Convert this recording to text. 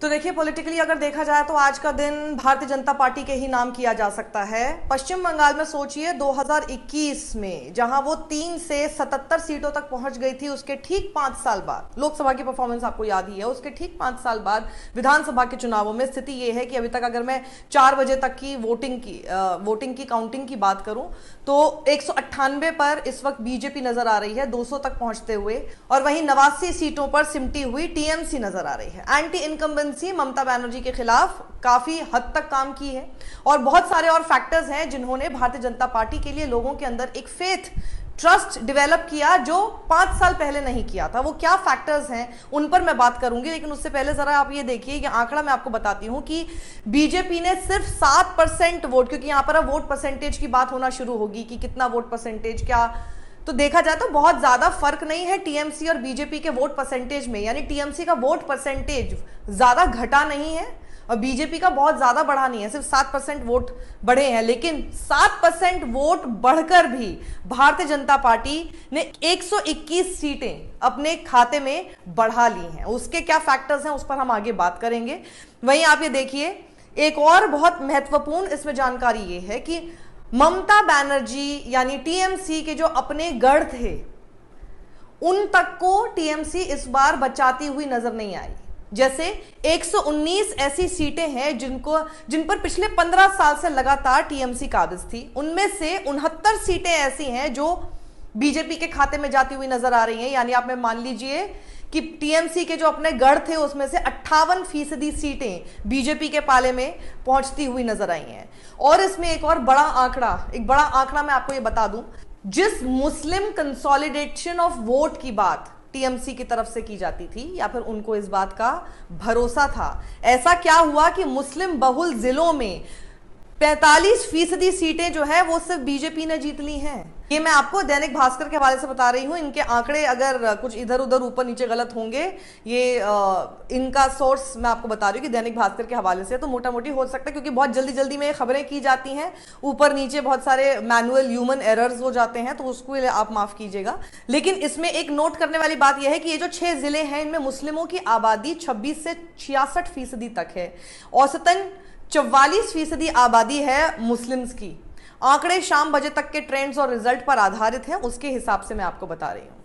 तो देखिए, पॉलिटिकली अगर देखा जाए तो आज का दिन भारतीय जनता पार्टी के ही नाम किया जा सकता है। पश्चिम बंगाल में सोचिए 2021 में जहां वो 3 से 77 सीटों तक पहुंच गई थी, उसके ठीक 5 साल बाद लोकसभा की परफॉर्मेंस आपको याद ही है, उसके ठीक 5 साल बाद विधानसभा के चुनावों में स्थिति ये है कि अभी तक अगर मैं 4 बजे तक की वोटिंग की काउंटिंग की बात करूं तो 198 पर इस वक्त बीजेपी नजर आ रही है 200 तक पहुंचते हुए, और वहीं 89 सीटों पर सिमटी हुई टीएमसी नजर आ रही है। एंटी इनकम्बेंसी ममता बनर्जी के खिलाफ काफी हद तक काम की है, और बहुत सारे और फैक्टर्स हैं जिन्होंने भारतीय जनता पार्टी के लिए लोगों के अंदर एक फेथ, ट्रस्ट डेवलप किया जो 5 साल पहले नहीं किया था। वो क्या फैक्टर्स हैं उन पर मैं बात करूंगी, लेकिन उससे पहले जरा आप ये देखिए कि आंकड़ा मैं आपको बताती हूं कि बीजेपी ने सिर्फ 7% वोट, क्योंकि यहां पर अब वोट परसेंटेज की बात होना शुरू होगी कि कितना वोट परसेंटेज, क्या तो देखा जाए तो बहुत ज्यादा फर्क नहीं है टीएमसी और बीजेपी के वोट परसेंटेज में, यानी टीएमसी का वोट परसेंटेज ज्यादा घटा नहीं है और बीजेपी का बहुत ज्यादा बढ़ा नहीं है, सिर्फ 7% वोट बढ़े हैं। लेकिन 7% वोट बढ़कर भी भारतीय जनता पार्टी ने 121 सीटें अपने खाते में बढ़ा ली हैं। उसके क्या फैक्टर्स हैं उस पर हम आगे बात करेंगे। वहीं आप ये देखिए, एक और बहुत महत्वपूर्ण इसमें जानकारी ये है कि ममता बनर्जी यानी टीएमसी के जो अपने गढ़ थे उन तक को टीएमसी इस बार बचाती हुई नजर नहीं आई। जैसे 119 ऐसी सीटें हैं जिन पर पिछले 15 साल से लगातार टीएमसी काबिज थी, उनमें से 69 सीटें ऐसी हैं जो बीजेपी के खाते में जाती हुई नजर आ रही हैं। यानी आप में मान लीजिए कि टीएमसी के जो अपने गढ़ थे उसमें से 58% सीटें बीजेपी के पाले में पहुंचती हुई नजर आई हैं। और इसमें एक बड़ा आंकड़ा मैं आपको ये बता दूं, जिस मुस्लिम कंसोलिडेशन ऑफ वोट की बात टीएमसी की तरफ से की जाती थी, या फिर उनको इस बात का भरोसा था, ऐसा क्या हुआ कि मुस्लिम बहुल जिलों में 45% सीटें जो है वो सिर्फ बीजेपी ने जीत ली हैं। ये मैं आपको दैनिक भास्कर के हवाले से बता रही हूं। इनके आंकड़े अगर कुछ इधर उधर ऊपर नीचे गलत होंगे, ये इनका सोर्स मैं आपको बता रही हूँ कि दैनिक भास्कर के हवाले से, तो मोटा मोटी हो सकता है क्योंकि बहुत जल्दी जल्दी में ये खबरें की जाती हैं, ऊपर नीचे बहुत सारे मैनुअल ह्यूमन एरर्स हो जाते हैं, तो उसको आप माफ कीजिएगा। लेकिन इसमें एक नोट करने वाली बात यह है कि ये जो 6 जिले हैं इनमें मुस्लिमों की आबादी 26 से 66% तक है। औसतन 44% आबादी है मुस्लिम्स की। आंकड़े शाम बजे तक के ट्रेंड्स और रिजल्ट पर आधारित हैं, उसके हिसाब से मैं आपको बता रही हूं।